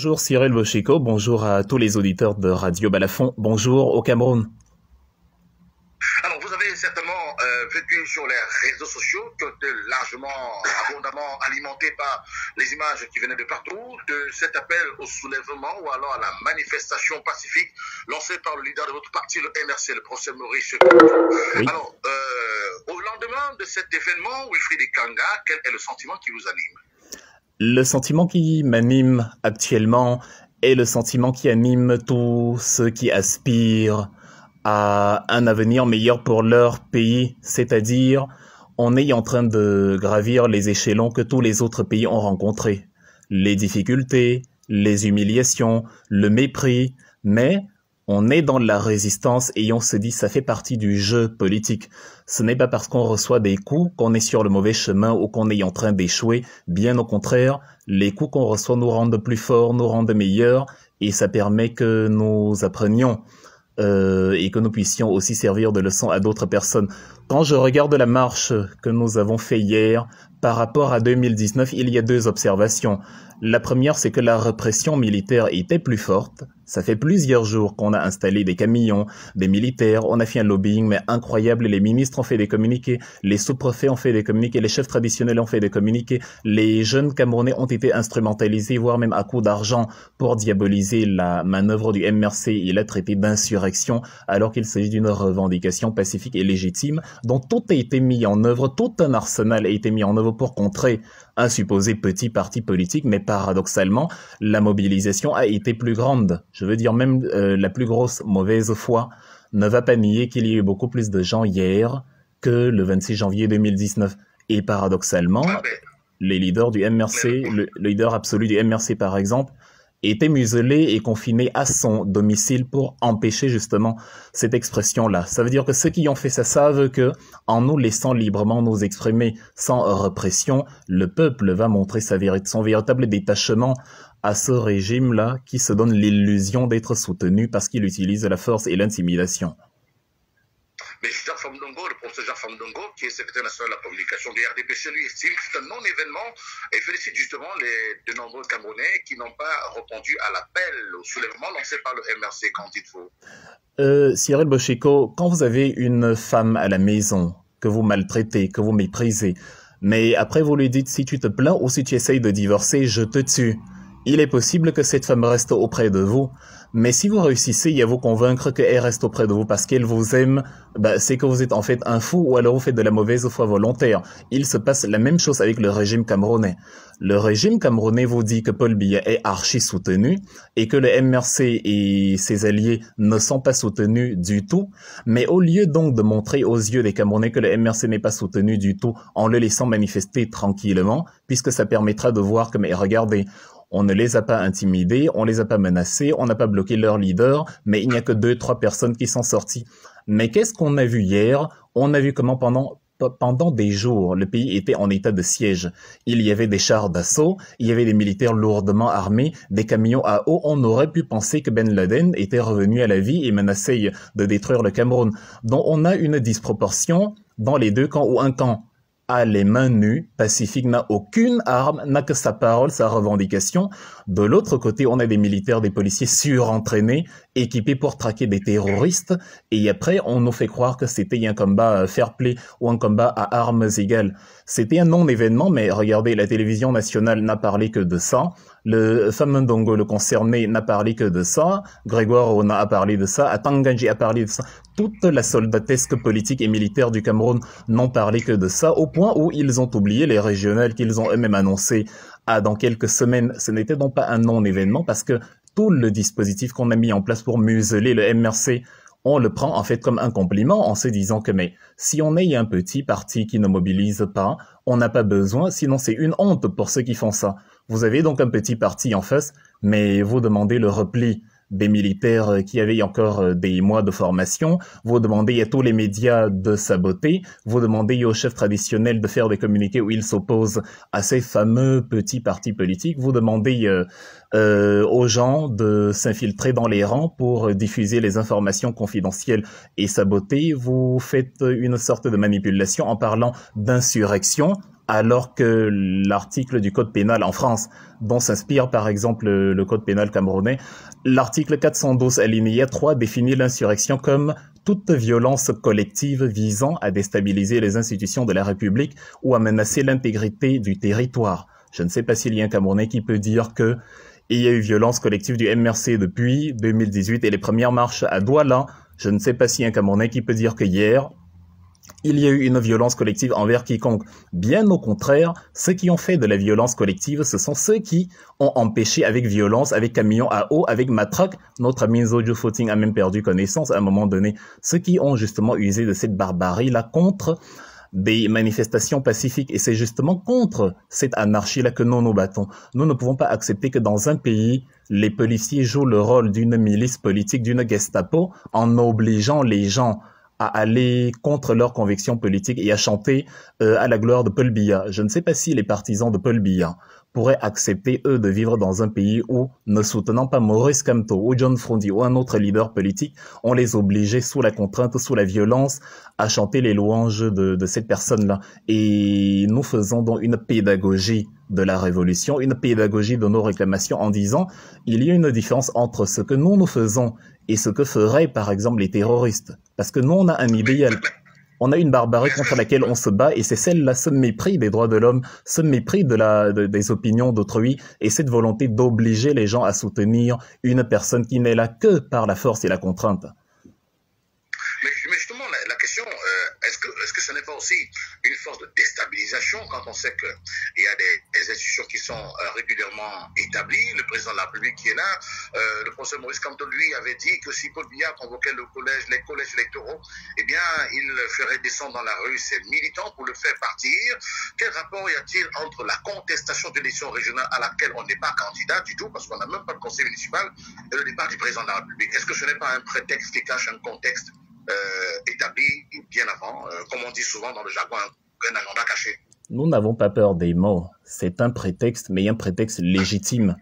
Bonjour Cyril Bochiko, bonjour à tous les auditeurs de Radio Balafon, bonjour au Cameroun. Alors, vous avez certainement vécu sur les réseaux sociaux qui ont été largement, abondamment alimentés par les images qui venaient de partout, de cet appel au soulèvement ou alors à la manifestation pacifique lancée par le leader de votre parti, le MRC, le professeur Maurice. Oui. Alors, au lendemain de cet événement, Wilfried Ekanga, quel est le sentiment qui vous anime? Le sentiment qui m'anime actuellement est le sentiment qui anime tous ceux qui aspirent à un avenir meilleur pour leur pays, c'est-à-dire on est en train de gravir les échelons que tous les autres pays ont rencontrés. Les difficultés, les humiliations, le mépris, mais on est dans la résistance et on se dit ça fait partie du jeu politique. Ce n'est pas parce qu'on reçoit des coups qu'on est sur le mauvais chemin ou qu'on est en train d'échouer. Bien au contraire, les coups qu'on reçoit nous rendent plus forts, nous rendent meilleurs et ça permet que nous apprenions et que nous puissions aussi servir de leçon à d'autres personnes. Quand je regarde la marche que nous avons fait hier par rapport à 2019, il y a deux observations. La première, c'est que la répression militaire était plus forte. Ça fait plusieurs jours qu'on a installé des camions, des militaires, on a fait un lobbying, mais incroyable. Les ministres ont fait des communiqués, les sous-préfets ont fait des communiqués, les chefs traditionnels ont fait des communiqués, les jeunes Camerounais ont été instrumentalisés, voire même à coups d'argent pour diaboliser la manœuvre du MRC et la traiter d'insurrection, alors qu'il s'agit d'une revendication pacifique et légitime, dont tout a été mis en œuvre, tout un arsenal a été mis en œuvre pour contrer un supposé petit parti politique, mais paradoxalement, la mobilisation a été plus grande. Je veux dire, même la plus grosse mauvaise foi ne va pas nier qu'il y a eu beaucoup plus de gens hier que le 26 janvier 2019. Et paradoxalement, les leaders du MRC, le leader absolu du MRC par exemple, était muselé et confiné à son domicile pour empêcher justement cette expression-là. Ça veut dire que ceux qui ont fait ça savent que, en nous laissant librement nous exprimer sans répression, le peuple va montrer son véritable détachement à ce régime-là qui se donne l'illusion d'être soutenu parce qu'il utilise la force et l'intimidation. Mais Jean Famdongo, le professeur Jean Famdongo, qui est secrétaire national de la communication du RDPC, lui estime que c'est un non-événement et félicite justement de nombreux Camerounais qui n'ont pas répondu à l'appel au soulèvement lancé par le MRC. Qu'en dites-vous? Cyril Bochiko, quand vous avez une femme à la maison que vous maltraitez, que vous méprisez, mais après vous lui dites si tu te plains ou si tu essayes de divorcer, je te tue. Il est possible que cette femme reste auprès de vous, mais si vous réussissez à vous convaincre qu'elle reste auprès de vous parce qu'elle vous aime, c'est que vous êtes en fait un fou ou alors vous faites de la mauvaise foi volontaire. Il se passe la même chose avec le régime camerounais. Le régime camerounais vous dit que Paul Biya est archi soutenu et que le MRC et ses alliés ne sont pas soutenus du tout, mais au lieu donc de montrer aux yeux des Camerounais que le MRC n'est pas soutenu du tout en le laissant manifester tranquillement, puisque ça permettra de voir que, mais regardez, on ne les a pas intimidés, on les a pas menacés, on n'a pas bloqué leur leader, mais il n'y a que 2-3 personnes qui sont sorties. Mais qu'est-ce qu'on a vu hier? On a vu comment pendant des jours, le pays était en état de siège. Il y avait des chars d'assaut, il y avait des militaires lourdement armés, des camions à eau. On aurait pu penser que Ben Laden était revenu à la vie et menaçait de détruire le Cameroun. Donc on a une disproportion dans les deux camps, ou un camp a les mains nues, pacifique, n'a aucune arme, n'a que sa parole, sa revendication. De l'autre côté, on a des militaires, des policiers surentraînés, équipés pour traquer des terroristes, et après, on nous fait croire que c'était un combat fair-play ou un combat à armes égales. C'était un non-événement, mais regardez, la télévision nationale n'a parlé que de ça, le Famdongo, le concerné, n'a parlé que de ça, Grégoire Ona a parlé de ça, Atanganji a parlé de ça. Toute la soldatesque politique et militaire du Cameroun n'ont parlé que de ça, au point où ils ont oublié les régionales qu'ils ont eux-mêmes annoncées dans quelques semaines. Ce n'était donc pas un non-événement parce que tout le dispositif qu'on a mis en place pour museler le MRC, on le prend en fait comme un compliment en se disant que mais si on est un petit parti qui ne mobilise pas, on n'a pas besoin, sinon c'est une honte pour ceux qui font ça. Vous avez donc un petit parti en face, mais vous demandez le repli des militaires qui avaient encore des mois de formation, vous demandez à tous les médias de saboter, vous demandez aux chefs traditionnels de faire des communiqués où ils s'opposent à ces fameux petits partis politiques, vous demandez aux gens de s'infiltrer dans les rangs pour diffuser les informations confidentielles et saboter, vous faites une sorte de manipulation en parlant d'insurrection, alors que l'article du code pénal en France, dont s'inspire par exemple le code pénal camerounais, l'article 412 alinéa 3 définit l'insurrection comme toute violence collective visant à déstabiliser les institutions de la République ou à menacer l'intégrité du territoire. Je ne sais pas s'il y a un Camerounais qui peut dire que il y a eu violence collective du MRC depuis 2018 et les premières marches à Douala. Je ne sais pas s'il y a un Camerounais qui peut dire que hier, il y a eu une violence collective envers quiconque. Bien au contraire, ceux qui ont fait de la violence collective, ce sont ceux qui ont empêché avec violence, avec camion à eau, avec matraque. Notre ami Zojo Footing a même perdu connaissance à un moment donné. Ceux qui ont justement usé de cette barbarie-là contre des manifestations pacifiques. Et c'est justement contre cette anarchie-là que nous nous battons. Nous ne pouvons pas accepter que dans un pays, les policiers jouent le rôle d'une milice politique, d'une Gestapo, en obligeant les gens à aller contre leurs convictions politiques et à chanter à la gloire de Paul Biya. Je ne sais pas si les partisans de Paul Biya pourraient accepter, eux, de vivre dans un pays où, ne soutenant pas Maurice Kamto ou John Frondi ou un autre leader politique, on les obligeait sous la contrainte, sous la violence, à chanter les louanges de cette personne-là. Et nous faisons donc une pédagogie de la révolution, une pédagogie de nos réclamations en disant il y a une différence entre ce que nous faisons et ce que feraient par exemple les terroristes. Parce que nous on a un idéal, on a une barbarie contre laquelle on se bat et c'est celle-là, ce mépris des droits de l'homme, ce mépris des opinions d'autrui et cette volonté d'obliger les gens à soutenir une personne qui n'est là que par la force et la contrainte. Mais justement, la question, est-ce que ce n'est pas aussi une force de déstabilisation quand on sait qu'il y a des institutions qui sont régulièrement établies, le président de la République qui est là, le professeur Maurice Kamto, lui, avait dit que si Paul Biya convoquait les collèges électoraux, eh bien, il ferait descendre dans la rue ses militants pour le faire partir. Quel rapport y a-t-il entre la contestation de l'élection régionale à laquelle on n'est pas candidat du tout, parce qu'on n'a même pas de conseil municipal, et le départ du président de la République? Est-ce que ce n'est pas un prétexte qui cache un contexte établi bien avant, comme on dit souvent dans le jargon, un agenda caché? Nous n'avons pas peur des mots. C'est un prétexte, mais un prétexte légitime.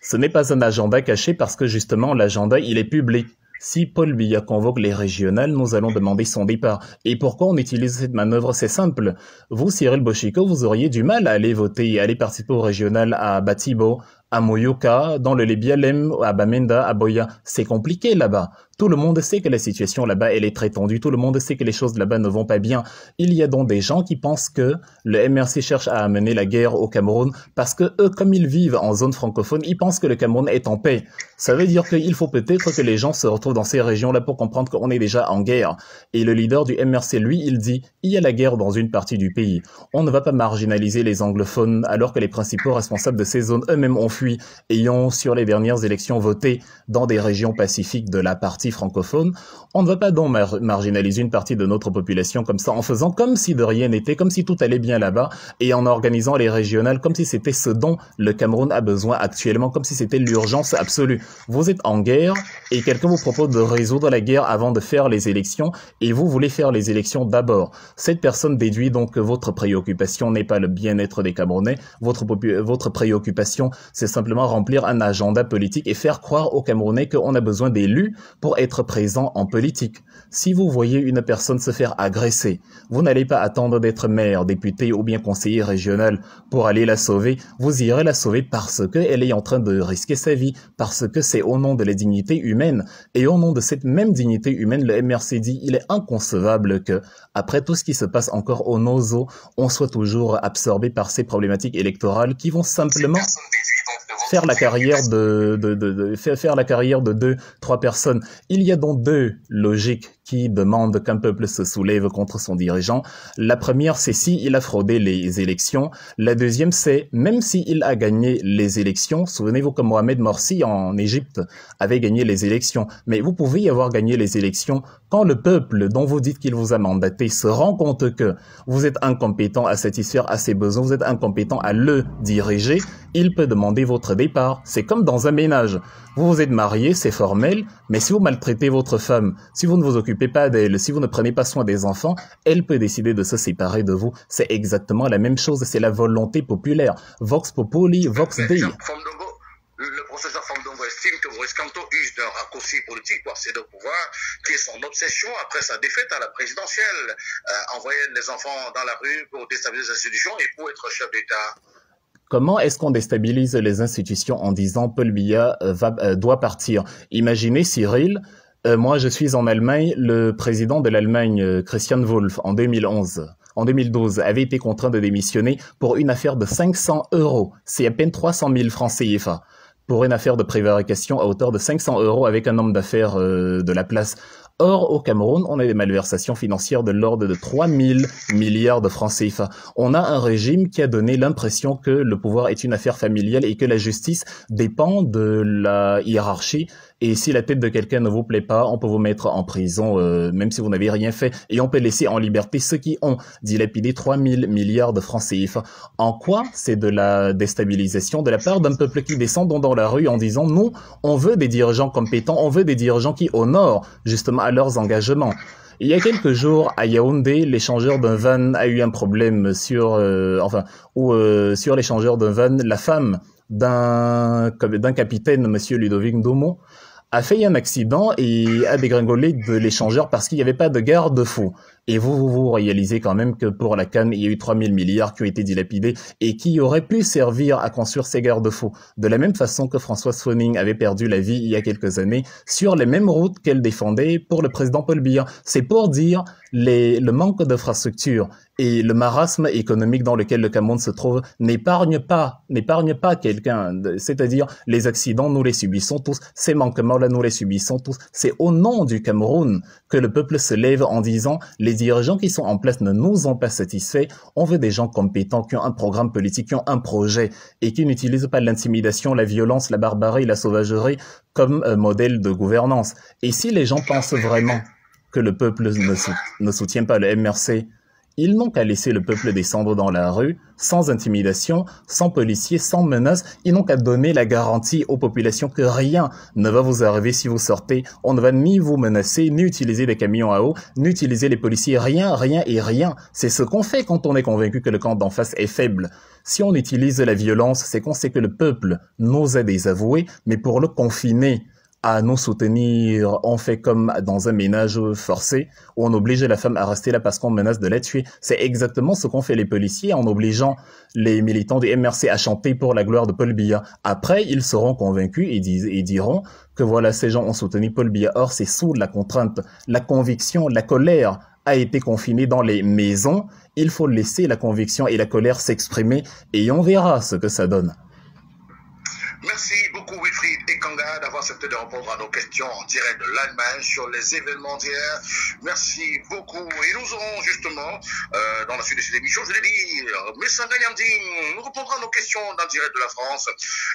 Ce n'est pas un agenda caché parce que justement l'agenda il est public. Si Paul Biya convoque les régionales, nous allons demander son départ. Et pourquoi on utilise cette manœuvre? C'est simple. Vous, Cyril Bochiko, vous auriez du mal à aller voter et aller participer au régional à Batibo, à Moyoka, dans le Lébialem, à Bamenda, à Boya. C'est compliqué là-bas. Tout le monde sait que la situation là-bas, elle est très tendue. Tout le monde sait que les choses là-bas ne vont pas bien. Il y a donc des gens qui pensent que le MRC cherche à amener la guerre au Cameroun parce que eux, comme ils vivent en zone francophone, ils pensent que le Cameroun est en paix. Ça veut dire qu'il faut peut-être que les gens se retrouvent dans ces régions-là pour comprendre qu'on est déjà en guerre. Et le leader du MRC, lui, il dit, il y a la guerre dans une partie du pays. On ne va pas marginaliser les anglophones alors que les principaux responsables de ces zones eux-mêmes ont fui, ayant sur les dernières élections voté dans des régions pacifiques de la partie francophone. On ne va pas donc marginaliser une partie de notre population comme ça en faisant comme si de rien n'était, comme si tout allait bien là-bas et en organisant les régionales comme si c'était ce dont le Cameroun a besoin actuellement, comme si c'était l'urgence absolue. Vous êtes en guerre et quelqu'un vous propose de résoudre la guerre avant de faire les élections et vous voulez faire les élections d'abord. Cette personne déduit donc que votre préoccupation n'est pas le bien-être des Camerounais, votre préoccupation c'est simplement remplir un agenda politique et faire croire aux Camerounais qu'on a besoin d'élus pour être présent en politique. Si vous voyez une personne se faire agresser, vous n'allez pas attendre d'être maire, député ou bien conseiller régional pour aller la sauver. Vous irez la sauver parce qu'elle est en train de risquer sa vie, parce que c'est au nom de la dignité humaine. Et au nom de cette même dignité humaine, le MRC dit il est inconcevable que, après tout ce qui se passe encore au Nozo, on soit toujours absorbé par ces problématiques électorales qui vont simplement faire la carrière faire la carrière de 2-3 personnes. Il y a donc deux logiques qui demandent qu'un peuple se soulève contre son dirigeant. La première, c'est s'il a fraudé les élections. La deuxième, c'est même s'il a gagné les élections. Souvenez-vous que Mohamed Morsi en Égypte avait gagné les élections. Mais vous pouvez y avoir gagné les élections quand le peuple dont vous dites qu'il vous a mandaté se rend compte que vous êtes incompétent à satisfaire à ses besoins, vous êtes incompétent à le diriger, il peut demander votre départ. C'est comme dans un ménage. Vous vous êtes marié, c'est formel, mais si vous maltraitez votre femme, si vous ne vous occupez pas d'elle, si vous ne prenez pas soin des enfants, elle peut décider de se séparer de vous. C'est exactement la même chose, c'est la volonté populaire. Vox populi, vox dei. Le Professeur Famdongo estime que Maurice Kamto use d'un raccourci politique pour accéder au pouvoir, qui est son obsession après sa défaite à la présidentielle. Envoyer les enfants dans la rue pour déstabiliser les institutions et pour être chef d'État. Comment est-ce qu'on déstabilise les institutions en disant Paul Biya doit partir? Imaginez Cyril, moi je suis en Allemagne, le président de l'Allemagne, Christian Wulff, en 2012, avait été contraint de démissionner pour une affaire de 500 €. C'est à peine 300 000 francs CFA. Pour une affaire de prévarication à hauteur de 500 € avec un homme d'affaires de la place. Or, au Cameroun, on a des malversations financières de l'ordre de 3 000 milliards de francs CFA. On a un régime qui a donné l'impression que le pouvoir est une affaire familiale et que la justice dépend de la hiérarchie. Et si la tête de quelqu'un ne vous plaît pas, on peut vous mettre en prison, même si vous n'avez rien fait. Et on peut laisser en liberté ceux qui ont dilapidé 3 000 milliards de francs CFA. En quoi c'est de la déstabilisation de la part d'un peuple qui descend dans la rue en disant « Nous, on veut des dirigeants compétents, on veut des dirigeants qui honorent justement à leurs engagements ». Il y a quelques jours, à Yaoundé, l'échangeur d'un van a eu un problème sur l'échangeur d'un van, la femme d'un capitaine, monsieur Ludovic Ndomo, a fait un accident et a dégringolé de l'échangeur parce qu'il n'y avait pas de garde-fou. Et vous réalisez quand même que pour la CAN, il y a eu 3 000 milliards qui ont été dilapidés et qui auraient pu servir à construire ces garde-fous. De la même façon que Françoise Phoning avait perdu la vie il y a quelques années sur les mêmes routes qu'elle défendait pour le président Paul Biya. C'est pour dire le manque d'infrastructures et le marasme économique dans lequel le Cameroun se trouve n'épargne pas quelqu'un. C'est-à-dire, les accidents, nous les subissons tous. Ces manquements-là, nous les subissons tous. C'est au nom du Cameroun que le peuple se lève en disant les dirigeants qui sont en place ne nous ont pas satisfaits. On veut des gens compétents qui ont un programme politique, qui ont un projet et qui n'utilisent pas l'intimidation, la violence, la barbarie, la sauvagerie comme modèle de gouvernance. Et si les gens pensent vraiment que le peuple ne soutient pas le MRC, ils n'ont qu'à laisser le peuple descendre dans la rue, sans intimidation, sans policiers, sans menaces. Ils n'ont qu'à donner la garantie aux populations que rien ne va vous arriver si vous sortez. On ne va ni vous menacer, ni utiliser des camions à eau, ni utiliser les policiers. Rien, rien et rien. C'est ce qu'on fait quand on est convaincu que le camp d'en face est faible. Si on utilise la violence, c'est qu'on sait que le peuple nous a désavoués, mais pour le confiner à nous soutenir, on fait comme dans un ménage forcé, où on oblige la femme à rester là parce qu'on menace de la tuer. C'est exactement ce qu'ont fait les policiers en obligeant les militants du MRC à chanter pour la gloire de Paul Biya. Après, ils seront convaincus et diront que voilà, ces gens ont soutenu Paul Biya. Or, c'est sous la contrainte, la conviction, la colère a été confinée dans les maisons. Il faut laisser la conviction et la colère s'exprimer et on verra ce que ça donne. Merci beaucoup Wilfried Ekanga d'avoir accepté de répondre à nos questions en direct de l'Allemagne sur les événements d'hier. Merci beaucoup. Et nous aurons justement, dans la suite de cette émission, je l'ai dit, Messa Ganyanding nous répondra à nos questions dans le direct de la France.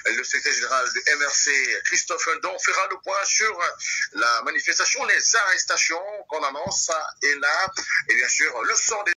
Le secrétaire général du MRC, Christophe Ndong, fera le point sur la manifestation, les arrestations qu'on annonce et là, et bien sûr, le sort des